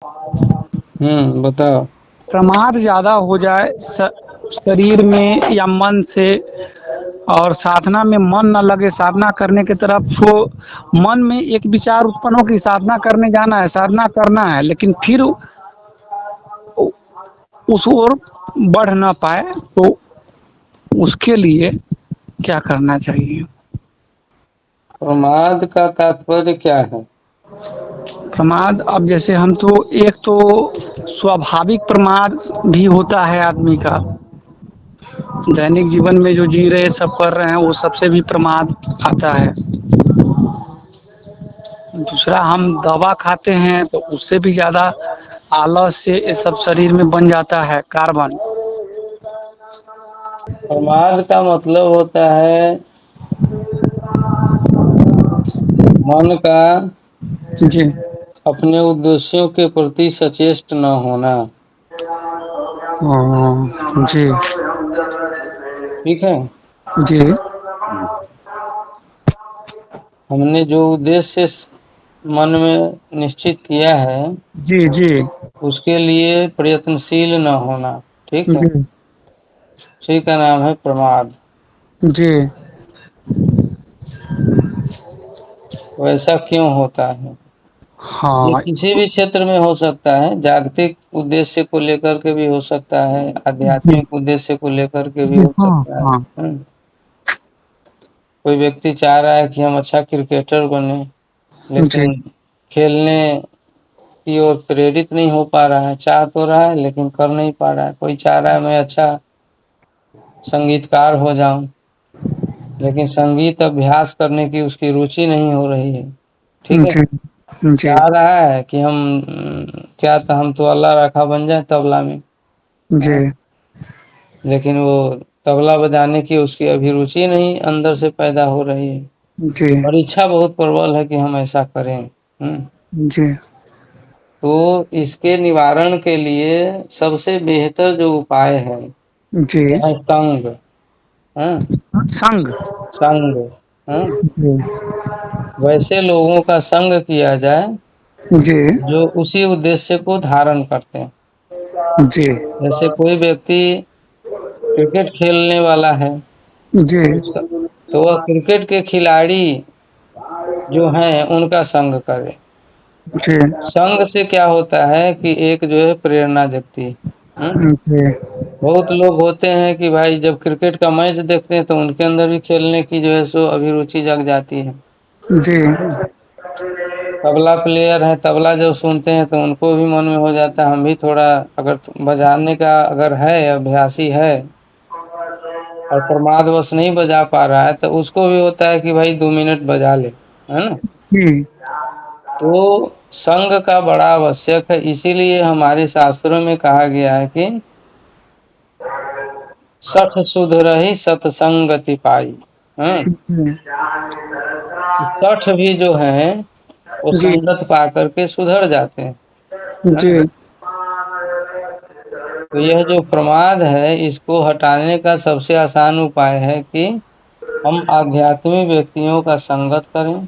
बताओ। प्रमाद ज़्यादा हो जाए शरीर में या मन से, और साधना में मन न लगे साधना करने की तरफ, वो मन में एक विचार उत्पन्न हो कि साधना करने जाना है, साधना करना है, लेकिन फिर उस ओर बढ़ ना पाए, तो उसके लिए क्या करना चाहिए? प्रमाद का तात्पर्य क्या है? प्रमाद, अब जैसे हम तो, एक तो स्वाभाविक प्रमाद भी होता है आदमी का, दैनिक जीवन में जो जी रहे सब कर रहे हैं, वो सबसे भी प्रमाद आता है। दूसरा, हम दवा खाते हैं तो उससे भी ज़्यादा आलस से ये सब शरीर में बन जाता है कार्बन। प्रमाद का मतलब होता है मन का जी। अपने उद्देश्यों के प्रति सचेष्ट न होना। जी। ठीक है। जी। हमने जो उद्देश्य मन में निश्चित किया है जी। जी। उसके लिए प्रयत्नशील न होना। ठीक है। जी। उसी का नाम है प्रमाद। जी। वैसा क्यों होता है? ये हाँ। किसी भी क्षेत्र में हो सकता है, जागतिक उद्देश्य को लेकर के भी हो सकता है, जी। आध्यात्मिक उद्देश्य को लेकर के भी जी। हो हाँ। सकता है। हाँ। कोई व्यक्ति चाह रहा है कि हम अच्छा क्रिकेटर बने, जी। लेकिन खेलने की ओर प्रेरित नहीं हो पा रहा है, चाह तो रहा है लेकिन कर नहीं पा रहा है। कोई चाह रहा है मैं अच्छा संगीतकार हो जाऊं, लेकिन संगीत अभ्यास करने की उसकी रुचि नहीं हो रही है। ठीक है। जी। जी। चाह रहा है कि हम क्या तो हम तो अल्लाह रखा बन जाए तबला में, जी। हाँ? लेकिन वो तबला बजाने की उसकी अभिरुचि नहीं अंदर से पैदा हो रही है, जी। और इच्छा बहुत प्रबल है कि हम ऐसा करें। जी। तो इसके निवारण के लिए सबसे बेहतर जो उपाय है जी। वह है संग। हाँ? संग। संग। हाँ? जी। वैसे लोगों का संग किया जाए जी। जो उसी उद्देश्य को धारण करते हैं। जी। जैसे कोई व्यक्ति क्रिकेट खेलने वाला है, जी। तो वह क्रिकेट के खिलाड़ी जो हैं उनका संग करे। जी। संग से क्या होता है कि एक जो है प्रेरणा जगती है। जी। बहुत लोग होते हैं कि भाई जब क्रिकेट का मैच देखते हैं तो उनके अंदर भी खेलने की जो है सो अभिरुचि जग जाती है। जी। तबला प्लेयर है, तबला जब सुनते हैं तो उनको भी मन में हो जाता है हम भी थोड़ा, अगर बजाने का अगर है अभ्यासी है और प्रमादवश नहीं बजा पा रहा है तो उसको भी होता है कि भाई 2 मिनट बजा ले, है ना। जी। तो संग का बड़ा आवश्यक है, इसीलिए हमारे शास्त्रों में कहा गया है कि सठ सुधरहि सत्संगति पाई। हाँ? सठ भी जो है वो जी। संगत पा करके सुधर जाते हैं। जी। हाँ? तो यह जो प्रमाद है इसको हटाने का सबसे आसान उपाय है कि हम आध्यात्मिक व्यक्तियों का संगत करें।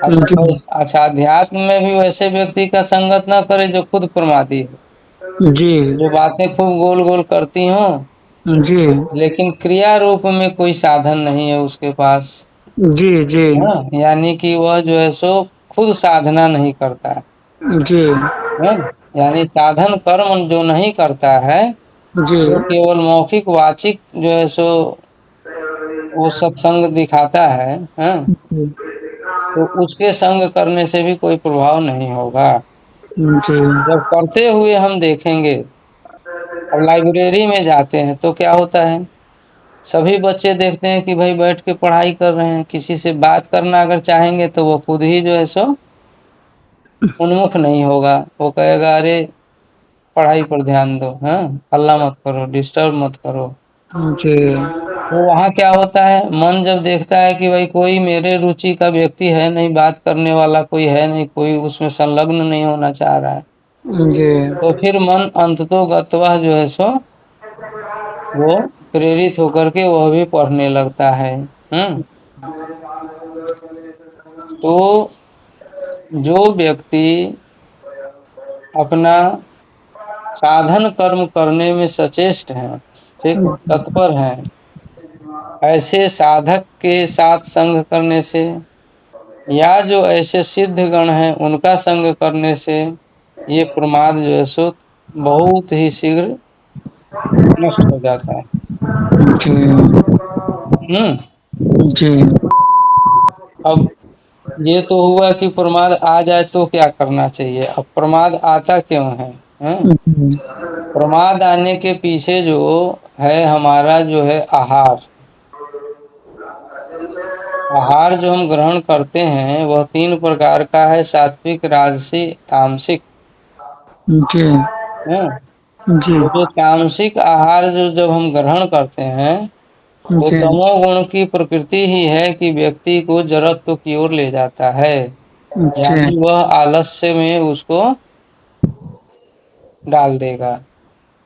अच्छा, अध्यात्म में भी वैसे व्यक्ति का संगत ना करें जो खुद प्रमादी है, जी। जो बातें खूब गोल गोल करती हों जी। लेकिन क्रिया रूप में कोई साधन नहीं है उसके पास। जी। जी। हाँ, यानी कि वह जो है सो खुद साधना नहीं करता है। जी। हाँ? यानी साधन कर्म जो नहीं करता है, जी। वो केवल मौखिक वाचिक जो है सो वो सत्संग दिखाता है। हाँ? तो उसके संग करने से भी कोई प्रभाव नहीं होगा। जी। जब करते हुए हम देखेंगे, अब लाइब्रेरी में जाते हैं तो क्या होता है, सभी बच्चे देखते हैं कि भाई बैठ के पढ़ाई कर रहे हैं, किसी से बात करना अगर चाहेंगे तो वो खुद ही जो है सो उन्मुख नहीं होगा, वो कहेगा अरे पढ़ाई पर ध्यान दो, हाँ, हल्ला मत करो, डिस्टर्ब मत करो। जी। तो वहाँ क्या होता है, मन जब देखता है कि भाई कोई मेरे रुचि का व्यक्ति है नहीं, बात करने वाला कोई है नहीं, कोई उसमें संलग्न नहीं होना चाह रहा है, जी। तो फिर मन अंततोगत्वा जो है सो वो प्रेरित होकर के वह भी पढ़ने लगता है। तो जो व्यक्ति अपना साधन कर्म करने में सचेष्ट हैं, ठीक, तत्पर हैं, ऐसे साधक के साथ संग करने से या जो ऐसे सिद्ध गण हैं उनका संग करने से ये प्रमाद जो है सो बहुत ही शीघ्र नष्ट हो जाता है। जी। अब ये तो हुआ कि प्रमाद आ जाए तो क्या करना चाहिए। अब प्रमाद आता क्यों है? प्रमाद आने के पीछे जो है हमारा जो है आहार, आहार जो हम ग्रहण करते हैं वह 3 प्रकार का है, सात्विक, राजसी, तामसिक। जी। जी। तो जो तामसिक आहार जो जब हम ग्रहण करते हैं तो जी। तमोगुण की प्रकृति ही है कि व्यक्ति को जड़त्व की ओर ले जाता है, यानी वह आलस्य में उसको डाल देगा।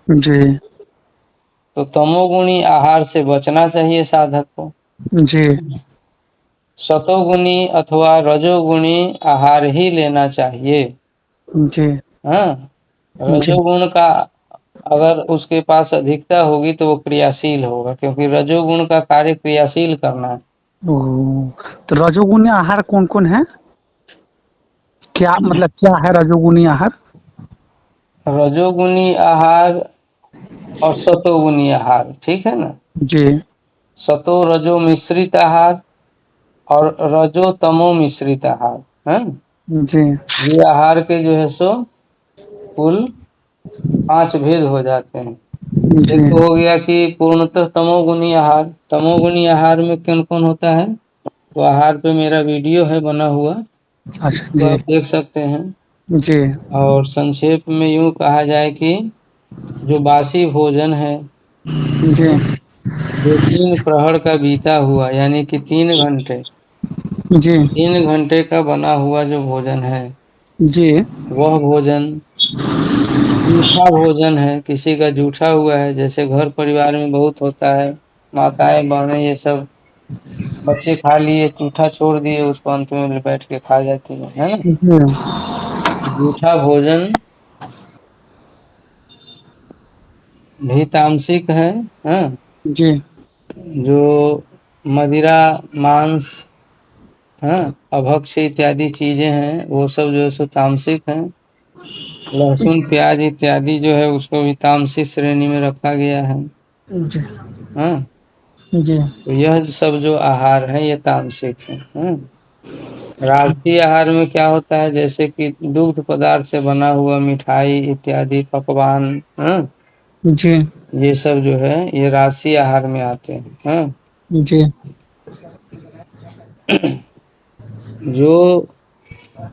जी। तो तमोगुणी आहार से बचना चाहिए साधक को। जी। सतोगुणी अथवा रजोगुणी आहार ही लेना चाहिए। जी। हाँ, रजोगुण का अगर उसके पास अधिकता होगी तो वो क्रियाशील होगा, क्योंकि रजोगुण का कार्य क्रियाशील करना है। तो रजोगुणी आहार कौन कौन है? क्या मतलब क्या है रजोगुणी आहार? रजोगुणी आहार और सतोगुणी आहार, ठीक है ना। जी। सतो रजो मिश्रित आहार और रजो तमो मिश्रित आहार है। जी। ये आहार के जो है सो कुल 5 भेद हो जाते हैं। जी। एक तो हो गया कि पूर्णतः तमोगुणी आहार। तमोगुणी आहार में कौन कौन होता है, तो आहार पे मेरा वीडियो है बना हुआ, अच्छा। तो जी। आप देख सकते हैं। जी। और संक्षेप में यूँ कहा जाए कि जो बासी भोजन है, जी। जो 3 प्रहर का बीता हुआ, यानी कि 3 घंटे, जी। 3 घंटे का बना हुआ जो भोजन है, जी। वह भोजन जूठा भोजन है, किसी का जूठा हुआ है। जैसे घर परिवार में बहुत होता है, माताएं बहनें ये सब, बच्चे खा लिए, जूठा छोड़ दिए, उसको अंत में बैठ के खा जाती है ना। जी। जूठा भोजन भी तामसिक है। हाँ, जी। जो मदिरा, मांस, हाँ, अभक्ष्य इत्यादि चीजें हैं वो सब जो है सो तामसिक हैं। लहसुन, प्याज इत्यादि जो है उसको भी तामसिक श्रेणी में रखा गया है। जी। हाँ, जी। तो यह सब जो आहार है ये तामसिक है। हाँ, राजसी आहार में क्या होता है, जैसे कि दुग्ध पदार्थ से बना हुआ मिठाई इत्यादि पकवान, हाँ, जी। ये सब जो है ये राजसी आहार में आते हैं। हाँ, जी। जो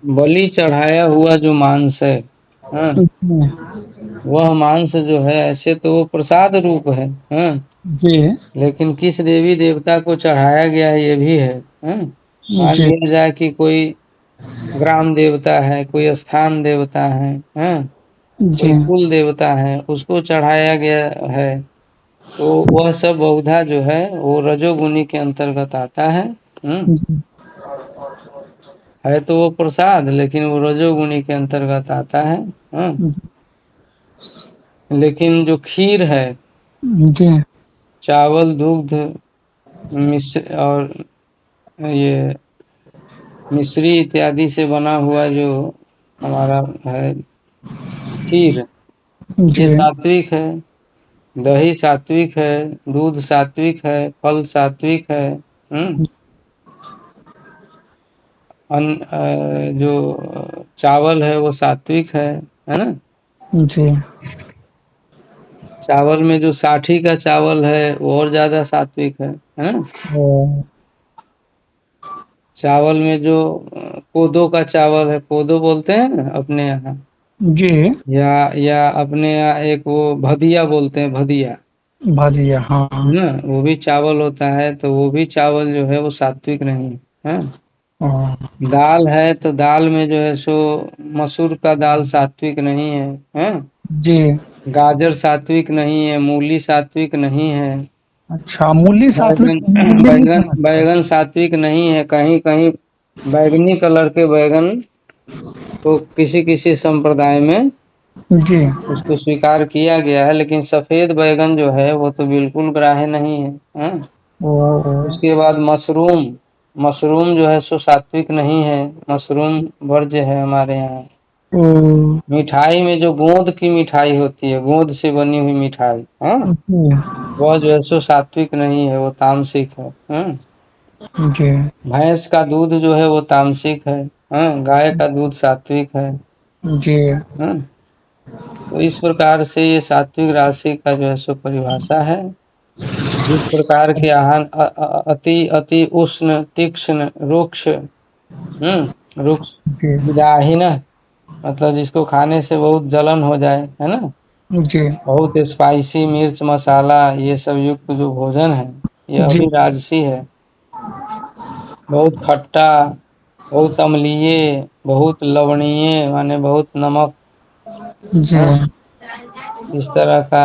बलि चढ़ाया हुआ जो मांस है, हाँ, वह मांस जो है ऐसे तो वो प्रसाद रूप है। हाँ, जी। लेकिन किस देवी देवता को चढ़ाया गया है ये भी है। हाँ, मान जी। लिया जाए कि कोई ग्राम देवता है, कोई स्थान देवता है, हाँ, जी। कोई कुल देवता है, उसको चढ़ाया गया है, तो वह सब बहुधा जो है वो रजोगुनी के अंतर्गत आता है। है तो वो प्रसाद, लेकिन वो रजोगुनी के अंतर्गत आता है। हाँ, लेकिन जो खीर है, जी। चावल, दुग्ध, मिश्र और ये मिश्री इत्यादि से बना हुआ जो हमारा है खीर, ये जी। सात्विक है। दही सात्विक है, दूध सात्विक है, फल सात्विक है। जो चावल है वो सात्विक है ना। जी। चावल में जो साठी का चावल है वो और ज्यादा सात्विक है ना। चावल में जो कोदो का चावल है, कोदो बोलते हैं ना अपने यहाँ, जी। या अपने यहाँ एक वो भदिया बोलते हैं, भदिया भजिया, हाँ। ना, वो भी चावल होता है। तो वो भी चावल जो है वो सात्विक नहीं है। दाल है तो दाल में जो है सो मसूर का दाल सात्विक नहीं है। जी। गाजर सात्विक नहीं है, मूली सात्विक नहीं है, अच्छा, मूली सात्विक, बैगन मूली नहीं बैगन खाना चाहिए। बैगन सात्विक नहीं है। कहीं कहीं बैगनी कलर के बैगन तो किसी किसी संप्रदाय में जी। उसको स्वीकार किया गया है, लेकिन सफेद बैगन जो है वो तो बिल्कुल ग्राह्य नहीं है। हाँ? ओ। उसके बाद मशरूम, मशरूम जो है सो सात्विक नहीं है, मशरूम वर्ज्य है हमारे यहाँ। ओ। मिठाई में जो गोंद की मिठाई होती है, गोंद से बनी हुई मिठाई, हाँ, जी। वह जो है सो सात्विक नहीं है, वो तामसिक है। हाँ? जी। भैंस का दूध जो है वो तामसिक है। हाँ? गाय का दूध सात्विक है। जी। हाँ? तो इस प्रकार से ये सात्विक राशि का जो है सो परिभाषा है। जिस प्रकार के आहार अति अति उष्ण तीक्ष्ण रुक्ष, रुक्ष जी। विदाहीन, मतलब जिसको खाने से बहुत जलन हो जाए, है ना, जी। बहुत स्पाइसी मिर्च मसाला ये सब युक्त जो भोजन है, यह जी। भी राजसी है। बहुत खट्टा, बहुत अम्लीय, बहुत लवणीय माने बहुत नमक, जी। हाँ, इस तरह का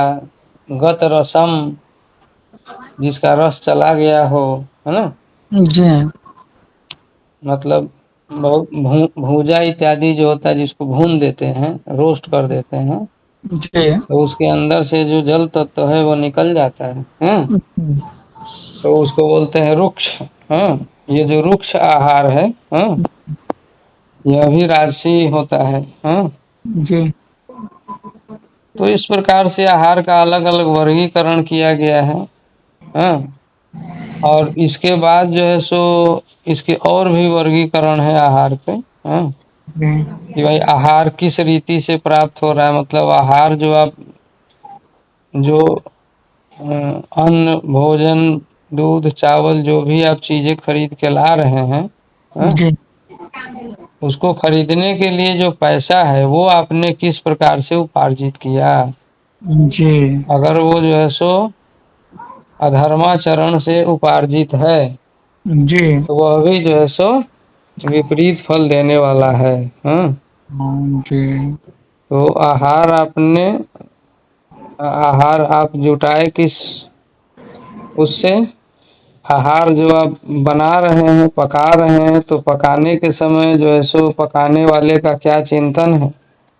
गत रसम, जिसका रस चला गया हो, है ना, जी। मतलब बहुत भूजा इत्यादि जो होता है, जिसको भून देते हैं, रोस्ट कर देते हैं, जी। तो उसके अंदर से जो जल तत्व है वो निकल जाता है। तो उसको बोलते हैं रुक्ष। हाँ? ये जो रुक्ष आहार है, हाँ, यह भी राजसी होता है। हाँ? जी। तो इस प्रकार से आहार का अलग अलग वर्गीकरण किया गया है। हाँ? और इसके बाद जो है सो इसके और भी वर्गीकरण है आहार पे। हाँ? कि भाई आहार किस रीति से प्राप्त हो रहा है, मतलब आहार जो आप जो अन्न भोजन दूध चावल जो भी आप चीजें खरीद के ला रहे हैं, हाँ, जी। उसको खरीदने के लिए जो पैसा है वो आपने किस प्रकार से उपार्जित किया। जी। अगर वो जो है सो अधर्माचरण से उपार्जित है जी। तो वह भी जो है सो विपरीत फल देने वाला है। हाँ? जी। तो आहार आप जुटाए किस उससे, आहार जो आप बना रहे हैं पका रहे हैं, तो पकाने के समय जो है सो पकाने वाले का क्या चिंतन है,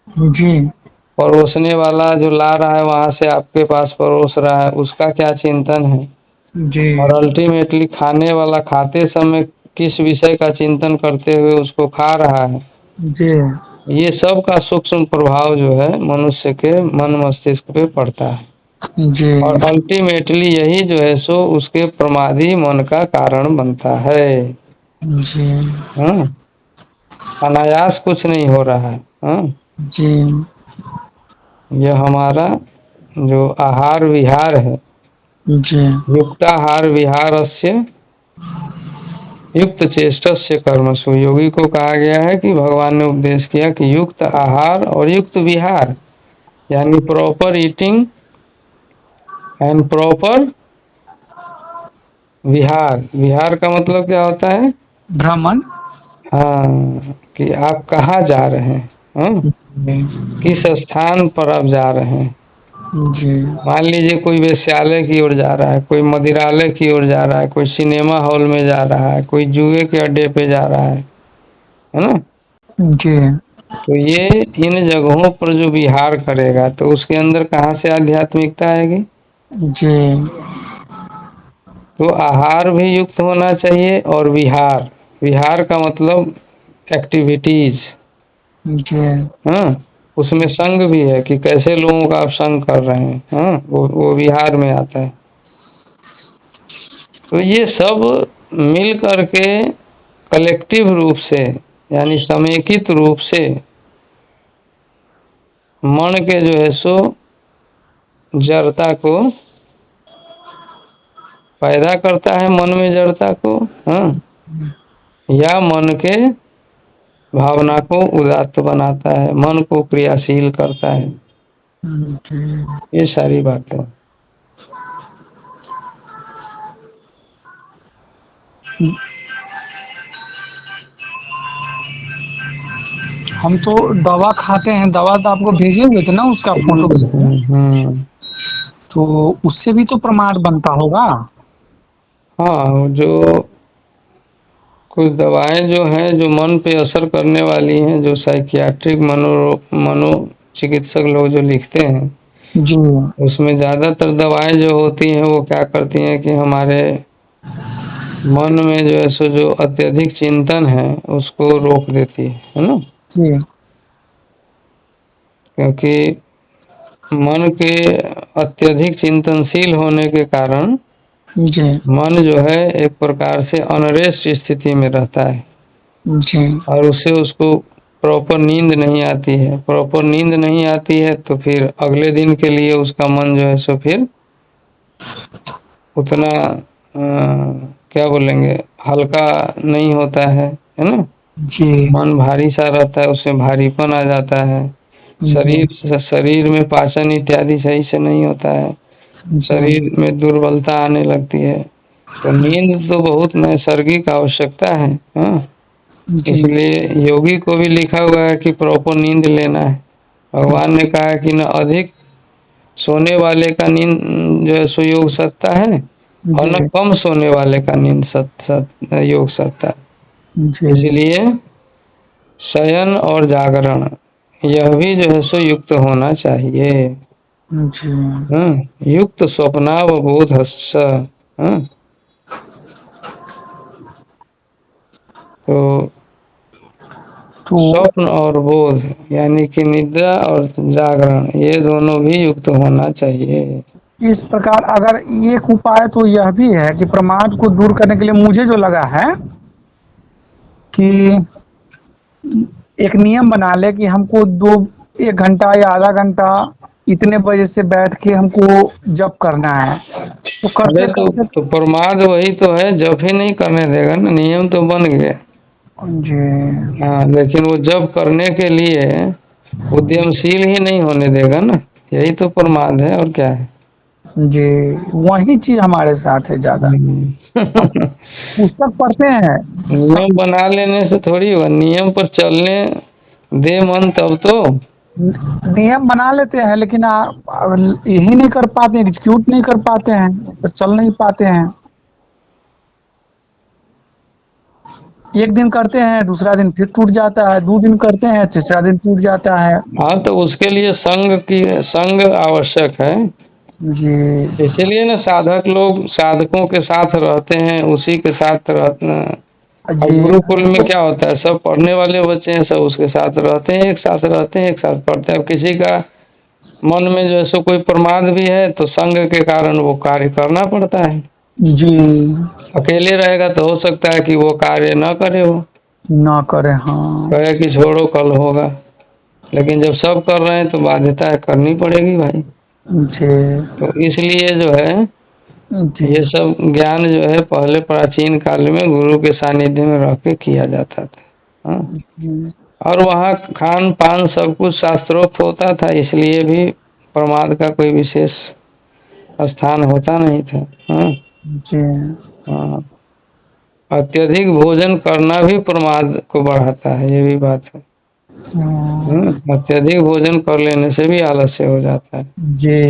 जी। परोसने वाला जो ला रहा है वहां से आपके पास परोस रहा है उसका क्या चिंतन है, जी। और अल्टीमेटली खाने वाला खाते समय किस विषय का चिंतन करते हुए उसको खा रहा है। जी। ये सब का सूक्ष्म प्रभाव जो है मनुष्य के मन मस्तिष्क पे पड़ता है, जी। और अल्टीमेटली यही जो है सो उसके प्रमादी मन का कारण बनता है। जी। हाँ? अनायास कुछ नहीं हो रहा है। हाँ? जी। यह हमारा जो आहार विहार है, जी। युक्ताहार विहारस्य युक्त चेष्टस्य कर्मसु, योगी को कहा गया है कि भगवान ने उपदेश किया कि युक्त आहार और युक्त विहार, यानी प्रॉपर ईटिंग एंड प्रॉपर विहार। विहार का मतलब क्या होता है? भ्रमण। हाँ, कि आप कहाँ जा रहे हैं। हाँ? किस स्थान पर आप जा रहे हैं। जी। मान लीजिए कोई वेश्यालय की ओर जा रहा है, कोई मदिरालय की ओर जा रहा है, कोई सिनेमा हॉल में जा रहा है, कोई जुए के अड्डे पे जा रहा है ना। जी। तो ये इन जगहों पर जो विहार करेगा तो उसके अंदर कहाँ से आध्यात्मिकता आएगी। जी। तो आहार भी युक्त होना चाहिए, और विहार, विहार का मतलब एक्टिविटीज। जी। हाँ, उसमें संग भी है कि कैसे लोगों का आप संग कर रहे हैं। हाँ, वो विहार में आता है। तो ये सब मिल करके कलेक्टिव रूप से, यानी समेकित रूप से मन के जो है सो जड़ता को पैदा करता है, मन में जड़ता को। हाँ, या मन के भावना को उदात्त बनाता है, मन को क्रियाशील करता है। ये सारी बातें। हम तो दवा खाते हैं, दवा तो आपको भेजे हुए थे ना उसका फोटो। हम्म। तो उससे भी तो प्रमाण बनता होगा। हाँ, जो कुछ दवाएं जो हैं जो मन पे असर करने वाली हैं, जो साइकियाट्रिक चिकित्सक लोग जो लिखते हैं, जी उसमें ज़्यादातर दवाएं जो होती हैं वो क्या करती हैं कि हमारे मन में जो है सो जो अत्यधिक चिंतन है उसको रोक देती है ना। जी क्योंकि मन के अत्यधिक चिंतनशील होने के कारण जी मन जो है एक प्रकार से अनरेस्ट स्थिति में रहता है जी और उससे उसको प्रॉपर नींद नहीं आती है। प्रॉपर नींद नहीं आती है तो फिर अगले दिन के लिए उसका मन जो है सो फिर उतना क्या बोलेंगे, हल्का नहीं होता है ना। जी मन भारी सा रहता है, उसमें भारीपन आ जाता है, जी शरीर में पाचन इत्यादि सही से नहीं होता है, शरीर में दुर्बलता आने लगती है। तो नींद तो बहुत नैसर्गिक आवश्यकता है, हाँ। जी इसलिए योगी को भी लिखा हुआ है कि प्रॉपर नींद लेना है। भगवान ने कहा है कि न अधिक सोने वाले का नींद जो है सुयोग सत्ता है और न कम सोने वाले का नींद योग सत्ता है। जी इसलिए शयन और जागरण यह भी जो है सो युक्त होना चाहिए। युक्त स्वप्नावबोधस्स। तो स्वप्न और बोध यानी कि निद्रा और जागरण ये दोनों भी युक्त होना चाहिए। इस प्रकार अगर एक उपाय तो यह भी है कि प्रमाद को दूर करने के लिए मुझे जो लगा है कि एक नियम बना ले कि हमको 1 घंटा या आधा घंटा इतने बजे से बैठ के हमको जप करना है। तो करते तो प्रमाद वही तो है, जप ही नहीं करने देगा ना, नियम तो बन गया जी। हाँ, लेकिन वो जप करने के लिए उद्यमशील ही नहीं होने देगा ना, यही तो प्रमाद है और क्या है। जी वही चीज हमारे साथ है ज्यादा। पुस्तक पढ़ते हैं, नियम बना लेने से थोड़ी हुआ, नियम पर चलने दे मन तब तो। नियम बना लेते हैं लेकिन यही नहीं कर पाते, एग्जीक्यूट नहीं कर पाते हैं, तो चल नहीं पाते हैं। एक दिन करते हैं, दूसरा दिन फिर टूट जाता है, 2 दिन करते हैं, तीसरा दिन टूट जाता है। हाँ, तो उसके लिए संग आवश्यक है जी। इसीलिए ना साधक लोग साधकों के साथ रहते हैं, उसी के साथ रहते। अब गुरुकुल में क्या होता है, सब पढ़ने वाले बच्चे हैं, सब उसके साथ रहते हैं, एक साथ रहते हैं, एक साथ पढ़ते हैं। अब किसी का मन में जो है सो कोई प्रमाद भी है तो संग के कारण वो कार्य करना पड़ता है। जी अकेले रहेगा तो हो सकता है कि वो कार्य न करे, वो ना करे, हाँ कहे कि छोड़ो कल होगा। लेकिन जब सब कर रहे हैं तो बाध्यता है, करनी पड़ेगी भाई। जी। तो इसलिए जो है ये सब ज्ञान जो है पहले प्राचीन काल में गुरु के सानिध्य में रह के किया जाता था, हाँ। और वहाँ खान पान सब कुछ शास्त्रोक्त होता था, इसलिए भी प्रमाद का कोई विशेष स्थान होता नहीं था, हाँ। हाँ, अत्यधिक भोजन करना भी प्रमाद को बढ़ाता है, ये भी बात है। अत्यधिक भोजन कर लेने से भी आलस्य हो जाता है। जी।